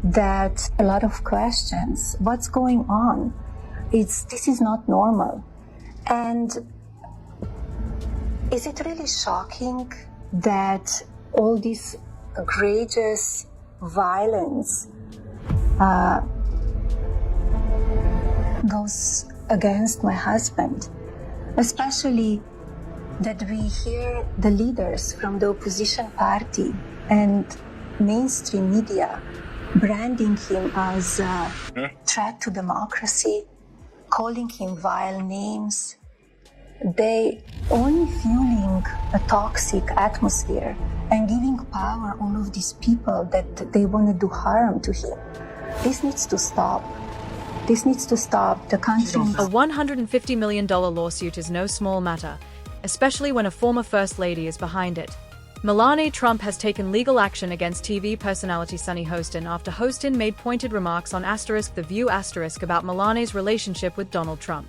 That a lot of questions. What's going on? This is not normal. And is it really shocking that all this egregious violence goes against my husband? Especially that we hear the leaders from the opposition party and mainstream media branding him as a threat to democracy, calling him vile names. They only fueling a toxic atmosphere and giving power all of these people that they want to do harm to him. This needs to stop. This needs to stop. The country. A $150 million lawsuit is no small matter, especially when a former First Lady is behind it. Melania Trump has taken legal action against TV personality Sunny Hostin after Hostin made pointed remarks on *The View* about Melania's relationship with Donald Trump.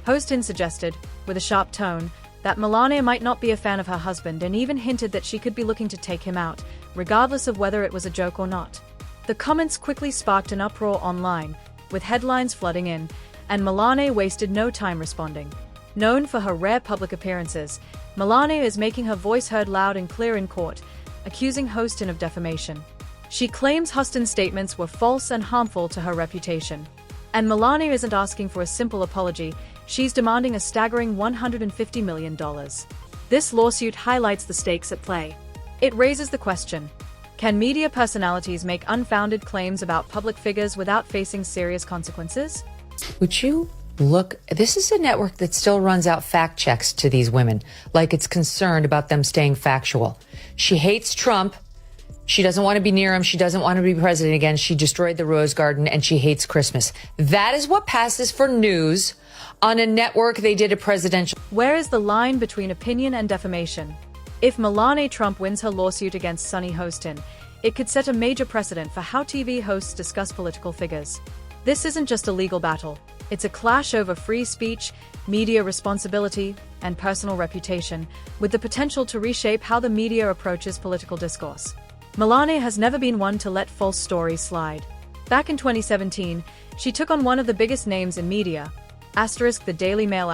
Hostin suggested, with a sharp tone, that Melania might not be a fan of her husband and even hinted that she could be looking to take him out, regardless of whether it was a joke or not. The comments quickly sparked an uproar online, with headlines flooding in, and Melania wasted no time responding. Known for her rare public appearances, Melania is making her voice heard loud and clear in court, accusing Hostin of defamation. She claims Hostin's statements were false and harmful to her reputation. And Melania isn't asking for a simple apology, she's demanding a staggering $150 million. This lawsuit highlights the stakes at play. It raises the question: can media personalities make unfounded claims about public figures without facing serious consequences? Would you look, this is a network that still runs out fact checks to these women, like it's concerned about them staying factual. She hates Trump. She doesn't want to be near him. She doesn't want to be president again. She destroyed the Rose Garden and she hates Christmas. That is what passes for news on a network they did a presidential. Where is the line between opinion and defamation? If Melania Trump wins her lawsuit against Sunny Hostin, it could set a major precedent for how TV hosts discuss political figures. This isn't just a legal battle. It's a clash over free speech, media responsibility, and personal reputation, with the potential to reshape how the media approaches political discourse. Melania has never been one to let false stories slide. Back in 2017, she took on one of the biggest names in media, the Daily Mail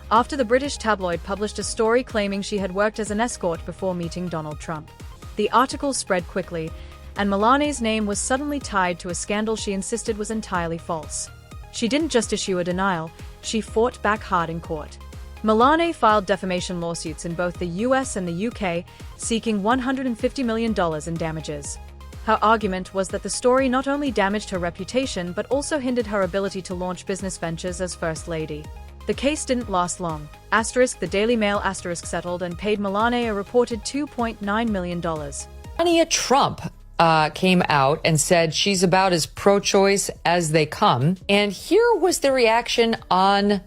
after the British tabloid published a story claiming she had worked as an escort before meeting Donald Trump. The article spread quickly, and Melania's name was suddenly tied to a scandal she insisted was entirely false. She didn't just issue a denial, she fought back hard in court. Melania filed defamation lawsuits in both the US and the UK, seeking $150 million in damages. Her argument was that the story not only damaged her reputation but also hindered her ability to launch business ventures as First Lady. The case didn't last long. The Daily Mail settled and paid Melania a reported $2.9 million. Melania Trump came out and said she's about as pro-choice as they come. And here was the reaction on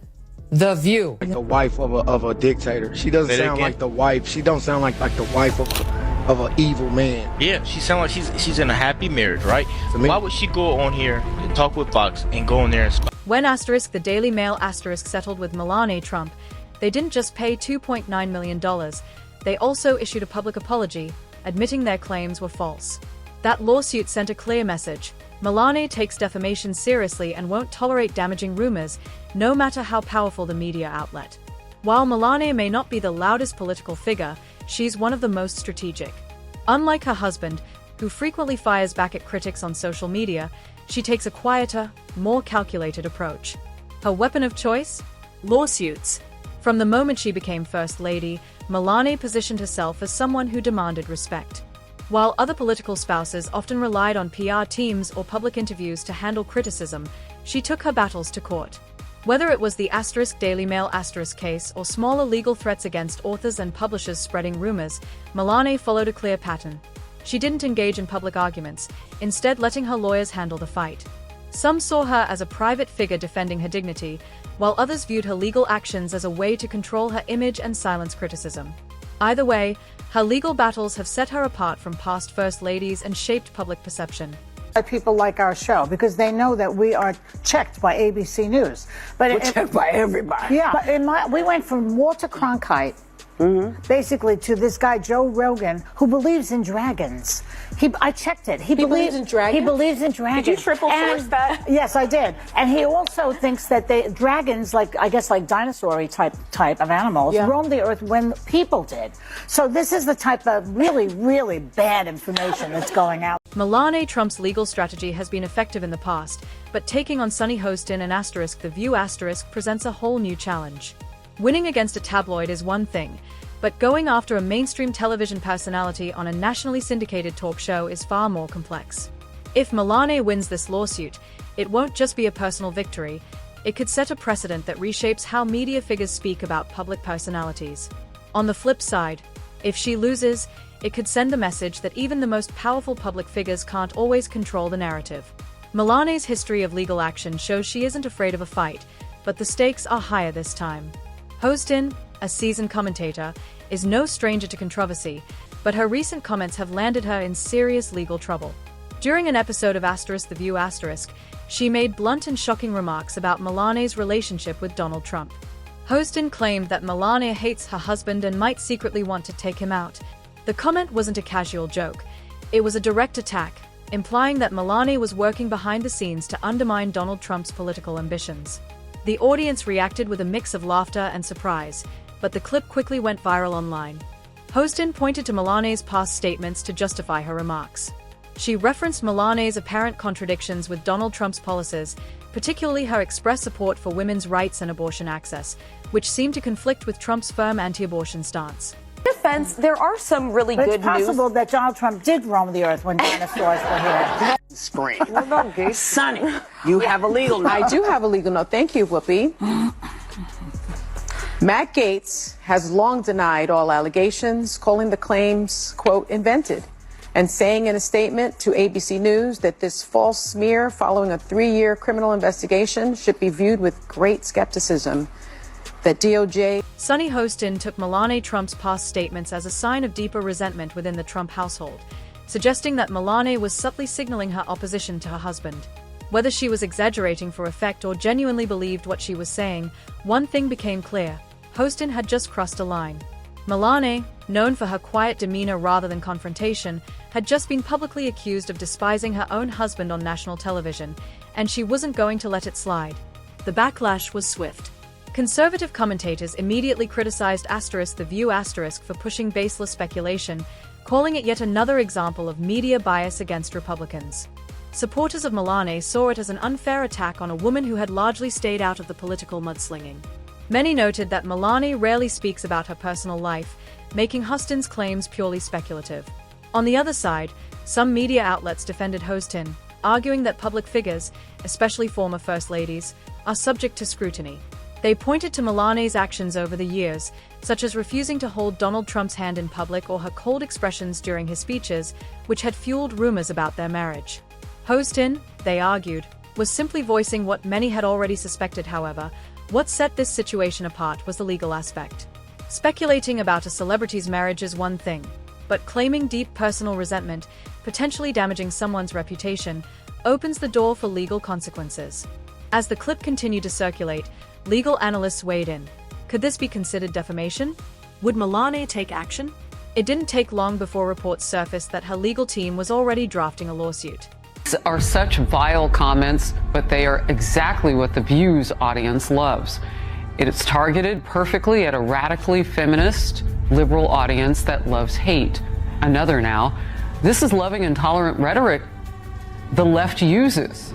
The View. Like the wife of a dictator. She doesn't sound like the wife. She don't sound like the wife of an evil man. Yeah, she sounds like she's in a happy marriage, right? Why would she go on here and talk with Fox and go in there and spy? When the Daily Mail settled with Melania Trump, they didn't just pay $2.9 million, they also issued a public apology, admitting their claims were false. That lawsuit sent a clear message: Melania takes defamation seriously and won't tolerate damaging rumors, no matter how powerful the media outlet. While Melania may not be the loudest political figure, she's one of the most strategic. Unlike her husband, who frequently fires back at critics on social media, she takes a quieter, more calculated approach. Her weapon of choice? Lawsuits. From the moment she became First Lady, Melania positioned herself as someone who demanded respect. While other political spouses often relied on PR teams or public interviews to handle criticism, she took her battles to court. Whether it was the Daily Mail case or smaller legal threats against authors and publishers spreading rumors, Melania followed a clear pattern. She didn't engage in public arguments, instead letting her lawyers handle the fight. Some saw her as a private figure defending her dignity, while others viewed her legal actions as a way to control her image and silence criticism. Either way, her legal battles have set her apart from past First Ladies and shaped public perception. People like our show because they know that we are checked by ABC News. But we're checked by everybody. Yeah, but we went from Walter Cronkite basically to this guy, Joe Rogan, who believes in dragons. I checked it. He believes in dragons? He believes in dragons. Did you triple source that? Yes, I did. And he also thinks that dragons, like dinosaur-y type of animals, roamed the earth when people did. So this is the type of really, really bad information that's going out. Melania Trump's legal strategy has been effective in the past, but taking on Sunny Hostin and *The View* presents a whole new challenge. Winning against a tabloid is one thing, but going after a mainstream television personality on a nationally syndicated talk show is far more complex. If Melania wins this lawsuit, it won't just be a personal victory, it could set a precedent that reshapes how media figures speak about public personalities. On the flip side, if she loses, it could send the message that even the most powerful public figures can't always control the narrative. Melania's history of legal action shows she isn't afraid of a fight, but the stakes are higher this time. Hostin, a seasoned commentator, is no stranger to controversy, but her recent comments have landed her in serious legal trouble. During an episode of *The View*, she made blunt and shocking remarks about Melania's relationship with Donald Trump. Hostin claimed that Melania hates her husband and might secretly want to take him out. The comment wasn't a casual joke, it was a direct attack, implying that Melania was working behind the scenes to undermine Donald Trump's political ambitions. The audience reacted with a mix of laughter and surprise, but the clip quickly went viral online. Hostin pointed to Melania's past statements to justify her remarks. She referenced Melania's apparent contradictions with Donald Trump's policies, particularly her express support for women's rights and abortion access, which seemed to conflict with Trump's firm anti-abortion stance. Defense, there are some really good news. It's possible that Donald Trump did roam the earth when dinosaurs were here. Scream. What about gay? Sonny, you have a legal note. I do have a legal note. Thank you, Whoopi. Matt Gaetz has long denied all allegations, calling the claims, quote, invented, and saying in a statement to ABC News that this false smear following a 3-year criminal investigation should be viewed with great skepticism. That DOJ... Sunny Hostin took Melania Trump's past statements as a sign of deeper resentment within the Trump household, suggesting that Melania was subtly signaling her opposition to her husband. Whether she was exaggerating for effect or genuinely believed what she was saying, one thing became clear: Hostin had just crossed a line. Melania, known for her quiet demeanor rather than confrontation, had just been publicly accused of despising her own husband on national television, and she wasn't going to let it slide. The backlash was swift. Conservative commentators immediately criticized *The View* for pushing baseless speculation, calling it yet another example of media bias against Republicans. Supporters of Melania saw it as an unfair attack on a woman who had largely stayed out of the political mudslinging. Many noted that Melania rarely speaks about her personal life, making Hostin's claims purely speculative. On the other side, some media outlets defended Hostin, arguing that public figures, especially former First Ladies, are subject to scrutiny. They pointed to Melania's actions over the years, such as refusing to hold Donald Trump's hand in public or her cold expressions during his speeches, which had fueled rumors about their marriage. Hostin, they argued, was simply voicing what many had already suspected. However, what set this situation apart was the legal aspect. Speculating about a celebrity's marriage is one thing, but claiming deep personal resentment, potentially damaging someone's reputation, opens the door for legal consequences. As the clip continued to circulate, legal analysts weighed in. Could this be considered defamation? Would Melania take action? It didn't take long before reports surfaced that her legal team was already drafting a lawsuit. Are such vile comments, but they are exactly what the View's audience loves. It is targeted perfectly at a radically feminist, liberal audience that loves hate. Another now, this is loving and tolerant rhetoric the left uses,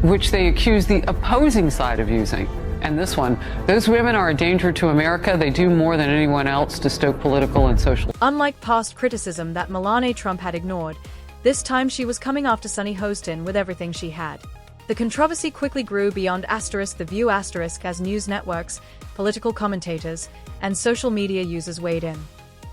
which they accuse the opposing side of using. And this one, those women are a danger to America. They do more than anyone else to stoke political and social. Unlike past criticism that Melania Trump had ignored, this time she was coming after Sunny Hostin with everything she had. The controversy quickly grew beyond *The View* as news networks, political commentators, and social media users weighed in.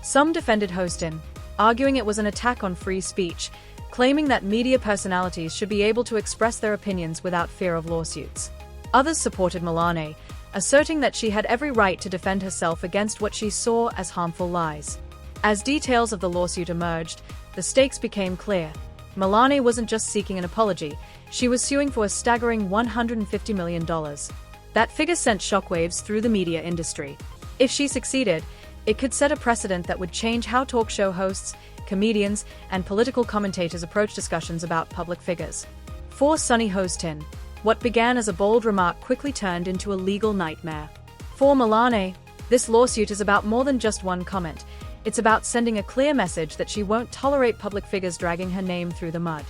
Some defended Hostin, arguing it was an attack on free speech, claiming that media personalities should be able to express their opinions without fear of lawsuits. Others supported Melania, asserting that she had every right to defend herself against what she saw as harmful lies. As details of the lawsuit emerged, the stakes became clear. Melania wasn't just seeking an apology, she was suing for a staggering $150 million. That figure sent shockwaves through the media industry. If she succeeded, It could set a precedent that would change how talk show hosts, comedians, and political commentators approach discussions about public figures. For Sunny Hostin, what began as a bold remark quickly turned into a legal nightmare. For Melania, this lawsuit is about more than just one comment. It's about sending a clear message that she won't tolerate public figures dragging her name through the mud.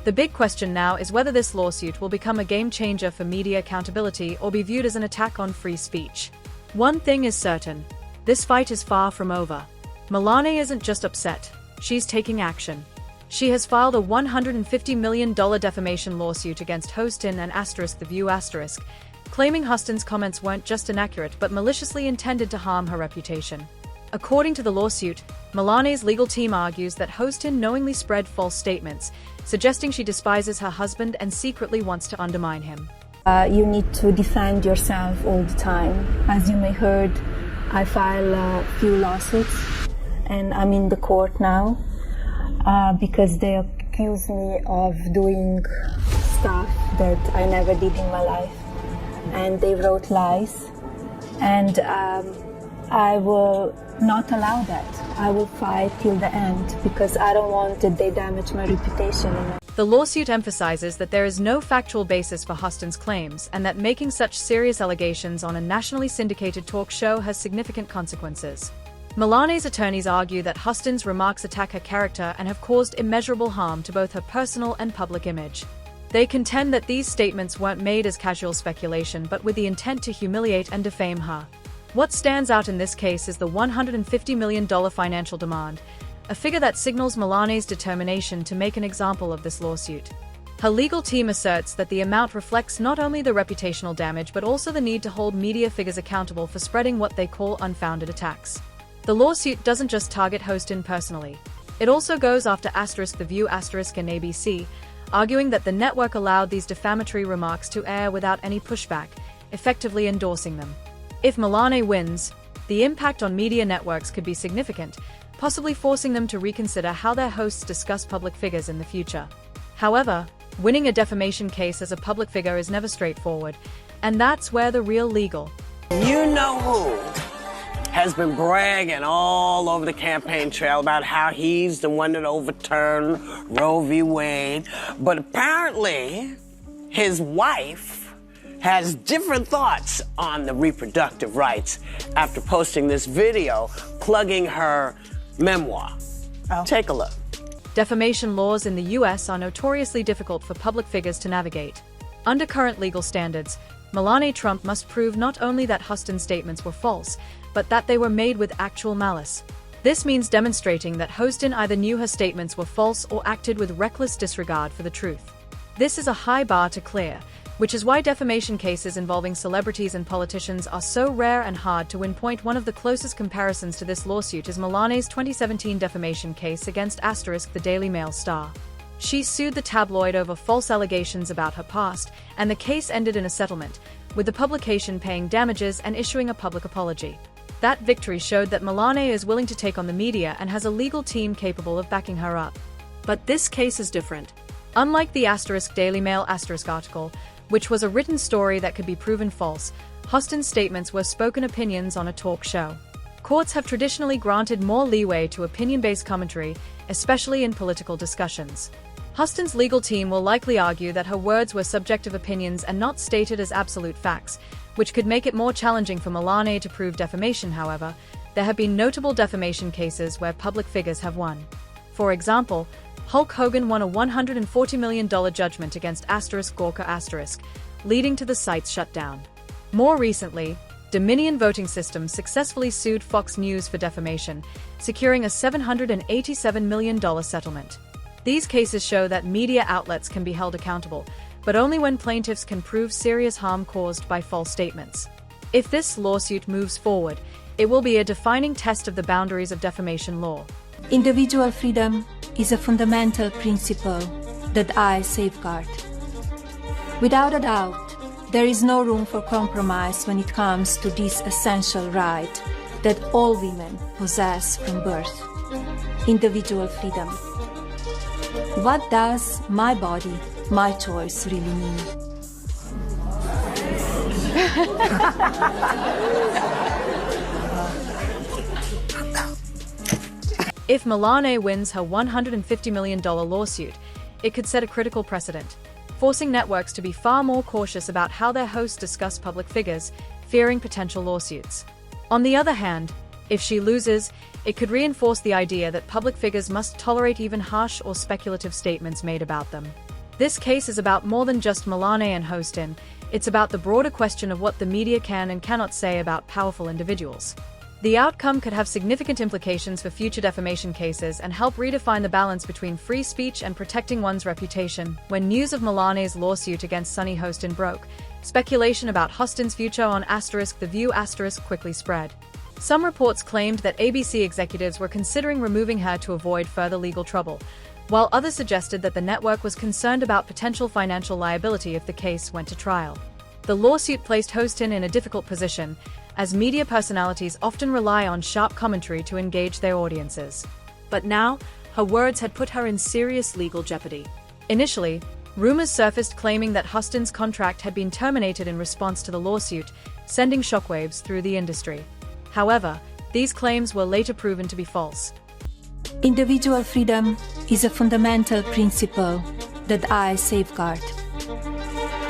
The big question now is whether this lawsuit will become a game changer for media accountability or be viewed as an attack on free speech. One thing is certain, this fight is far from over. Melania isn't just upset, she's taking action. She has filed a $150 million defamation lawsuit against Hostin and *The View*, claiming Hostin's comments weren't just inaccurate but maliciously intended to harm her reputation. According to the lawsuit, Melania's legal team argues that Hostin knowingly spread false statements, suggesting she despises her husband and secretly wants to undermine him. You need to defend yourself all the time. As you may heard, I file a few lawsuits and I'm in the court now because they accuse me of doing stuff that I never did in my life. And they wrote lies. And I will not allow that. I will fight till the end because I don't want that they damage my reputation. The lawsuit emphasizes that there is no factual basis for Hostin's claims and that making such serious allegations on a nationally syndicated talk show has significant consequences. Melania's attorneys argue that Hostin's remarks attack her character and have caused immeasurable harm to both her personal and public image. They contend that these statements weren't made as casual speculation but with the intent to humiliate and defame her. What stands out in this case is the $150 million financial demand, a figure that signals Melania's determination to make an example of this lawsuit. Her legal team asserts that the amount reflects not only the reputational damage but also the need to hold media figures accountable for spreading what they call unfounded attacks. The lawsuit doesn't just target Hostin personally. It also goes after *The View* and ABC, arguing that the network allowed these defamatory remarks to air without any pushback, effectively endorsing them. If Melania wins, the impact on media networks could be significant, possibly forcing them to reconsider how their hosts discuss public figures in the future. However, winning a defamation case as a public figure is never straightforward, and that's where the real legal. You know who has been bragging all over the campaign trail about how he's the one that overturned Roe v. Wade, but apparently his wife has different thoughts on the reproductive rights after posting this video plugging her memoir. Take a look. Defamation laws in the U.S. are notoriously difficult for public figures to navigate. Under current legal standards, Melania Trump must prove not only that Hostin's statements were false, but that they were made with actual malice. This means demonstrating that Hostin either knew her statements were false or acted with reckless disregard for the truth. This is a high bar to clear, which is why defamation cases involving celebrities and politicians are so rare and hard to win. One of the closest comparisons to this lawsuit is Melania's 2017 defamation case against *The Daily Mail star. She sued the tabloid over false allegations about her past, and the case ended in a settlement, with the publication paying damages and issuing a public apology. That victory showed that Melania is willing to take on the media and has a legal team capable of backing her up. But this case is different. Unlike the Daily Mail article, which was a written story that could be proven false, Hostin's statements were spoken opinions on a talk show. Courts have traditionally granted more leeway to opinion-based commentary, especially in political discussions. Hostin's legal team will likely argue that her words were subjective opinions and not stated as absolute facts, which could make it more challenging for Melania to prove defamation. However, there have been notable defamation cases where public figures have won. For example, Hulk Hogan won a $140 million judgment against *Gawker*, leading to the site's shutdown. More recently, Dominion Voting Systems successfully sued Fox News for defamation, securing a $787 million settlement. These cases show that media outlets can be held accountable, but only when plaintiffs can prove serious harm caused by false statements. If this lawsuit moves forward, it will be a defining test of the boundaries of defamation law. Individual freedom is a fundamental principle that I safeguard. Without a doubt, there is no room for compromise when it comes to this essential right that all women possess from birth: individual freedom. What does my body, my choice really mean? If Melania wins her $150 million lawsuit, it could set a critical precedent, forcing networks to be far more cautious about how their hosts discuss public figures, fearing potential lawsuits. On the other hand, if she loses, it could reinforce the idea that public figures must tolerate even harsh or speculative statements made about them. This case is about more than just Melania and Hostin. It's about the broader question of what the media can and cannot say about powerful individuals. The outcome could have significant implications for future defamation cases and help redefine the balance between free speech and protecting one's reputation. When news of Melania's lawsuit against Sunny Hostin broke, speculation about Hostin's future on The View quickly spread. Some reports claimed that ABC executives were considering removing her to avoid further legal trouble, while others suggested that the network was concerned about potential financial liability if the case went to trial. The lawsuit placed Hostin in a difficult position, as media personalities often rely on sharp commentary to engage their audiences. But now, her words had put her in serious legal jeopardy. Initially, rumors surfaced claiming that Hostin's contract had been terminated in response to the lawsuit, sending shockwaves through the industry. However, these claims were later proven to be false. Individual freedom is a fundamental principle that I safeguard.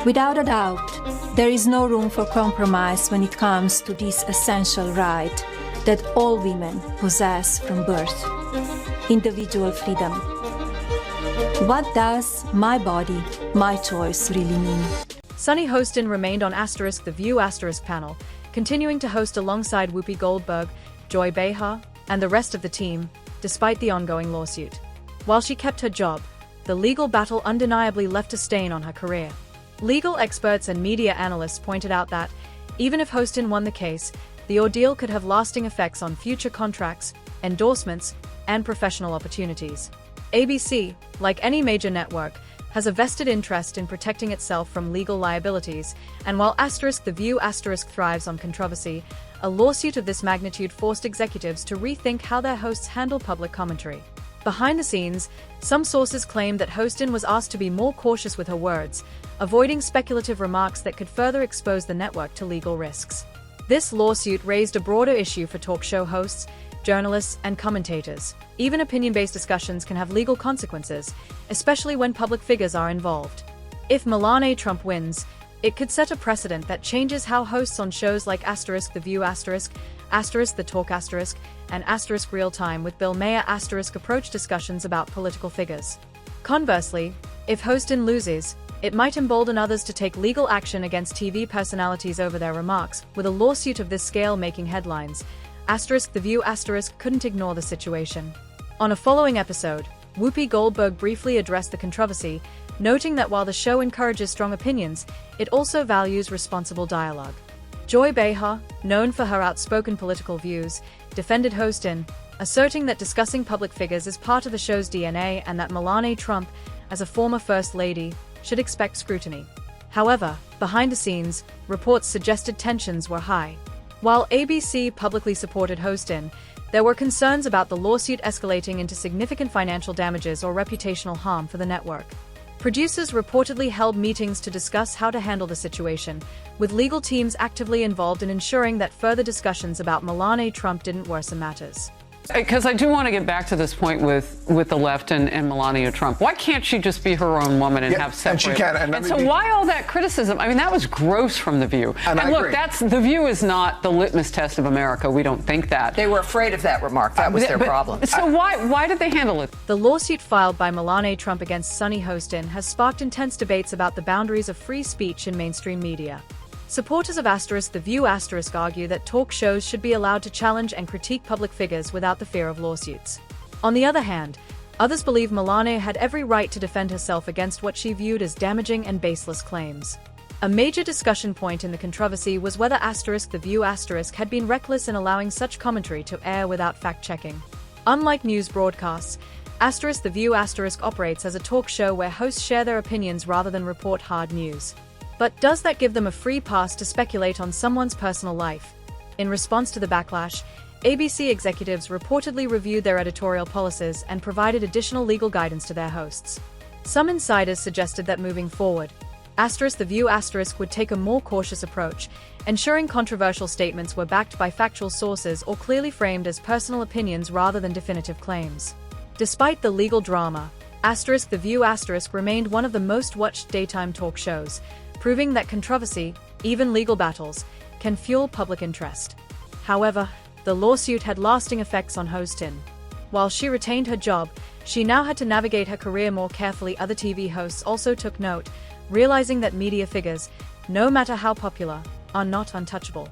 Without a doubt, there is no room for compromise when it comes to this essential right that all women possess from birth: individual freedom. What does my body, my choice really mean? Sunny Hostin remained on The View panel, continuing to host alongside Whoopi Goldberg, Joy Behar, and the rest of the team, despite the ongoing lawsuit. While she kept her job, the legal battle undeniably left a stain on her career. Legal experts and media analysts pointed out that, even if Hostin won the case, the ordeal could have lasting effects on future contracts, endorsements, and professional opportunities. ABC, like any major network, has a vested interest in protecting itself from legal liabilities, and while The View thrives on controversy, a lawsuit of this magnitude forced executives to rethink how their hosts handle public commentary. Behind the scenes, some sources claim that Hostin was asked to be more cautious with her words, avoiding speculative remarks that could further expose the network to legal risks. This lawsuit raised a broader issue for talk show hosts, journalists, and commentators. Even opinion-based discussions can have legal consequences, especially when public figures are involved. If Melania Trump wins, it could set a precedent that changes how hosts on shows like The View The Talk and Real Time with Bill Maher approach discussions about political figures. Conversely, if Hostin loses, it might embolden others to take legal action against TV personalities over their remarks, with a lawsuit of this scale making headlines. The View couldn't ignore the situation. On a following episode, Whoopi Goldberg briefly addressed the controversy, noting that while the show encourages strong opinions, it also values responsible dialogue. Joy Behar, known for her outspoken political views, defended Hostin, asserting that discussing public figures is part of the show's DNA and that Melania Trump, as a former First Lady, should expect scrutiny. However, behind the scenes, reports suggested tensions were high. While ABC publicly supported Hostin, there were concerns about the lawsuit escalating into significant financial damages or reputational harm for the network. Producers reportedly held meetings to discuss how to handle the situation, with legal teams actively involved in ensuring that further discussions about Melania Trump didn't worsen matters. Because I do want to get back to this point with the left and Melania Trump. Why can't she just be her own woman and have separate? And she can. And so why all that criticism? I mean, that was gross from The View. And I look, agree. The View is not the litmus test of America. We don't think that. They were afraid of that remark. That was their problem. So why did they handle it? The lawsuit filed by Melania Trump against Sunny Hostin has sparked intense debates about the boundaries of free speech in mainstream media. Supporters of The View argue that talk shows should be allowed to challenge and critique public figures without the fear of lawsuits. On the other hand, others believe Melania had every right to defend herself against what she viewed as damaging and baseless claims. A major discussion point in the controversy was whether The View had been reckless in allowing such commentary to air without fact-checking. Unlike news broadcasts, The View operates as a talk show where hosts share their opinions rather than report hard news. But does that give them a free pass to speculate on someone's personal life? In response to the backlash, ABC executives reportedly reviewed their editorial policies and provided additional legal guidance to their hosts. Some insiders suggested that moving forward, The View would take a more cautious approach, ensuring controversial statements were backed by factual sources or clearly framed as personal opinions rather than definitive claims. Despite the legal drama, The View remained one of the most watched daytime talk shows, proving that controversy, even legal battles, can fuel public interest. However, the lawsuit had lasting effects on Hostin. While she retained her job, she now had to navigate her career more carefully. Other TV hosts also took note, realizing that media figures, no matter how popular, are not untouchable.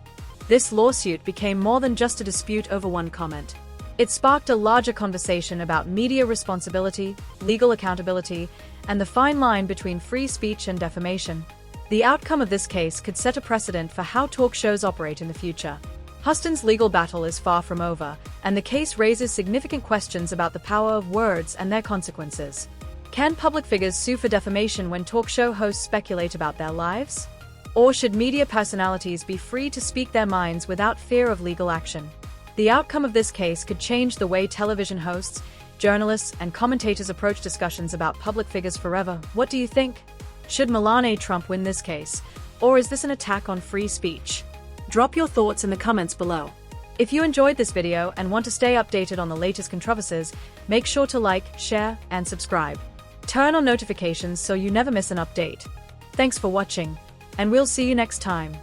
This lawsuit became more than just a dispute over one comment. It sparked a larger conversation about media responsibility, legal accountability, and the fine line between free speech and defamation. The outcome of this case could set a precedent for how talk shows operate in the future. Hostin's legal battle is far from over, and the case raises significant questions about the power of words and their consequences. Can public figures sue for defamation when talk show hosts speculate about their lives? Or should media personalities be free to speak their minds without fear of legal action? The outcome of this case could change the way television hosts, journalists, and commentators approach discussions about public figures forever. What do you think? Should Melania Trump win this case, or is this an attack on free speech? Drop your thoughts in the comments below. If you enjoyed this video and want to stay updated on the latest controversies, make sure to like, share, and subscribe. Turn on notifications so you never miss an update. Thanks for watching, and we'll see you next time.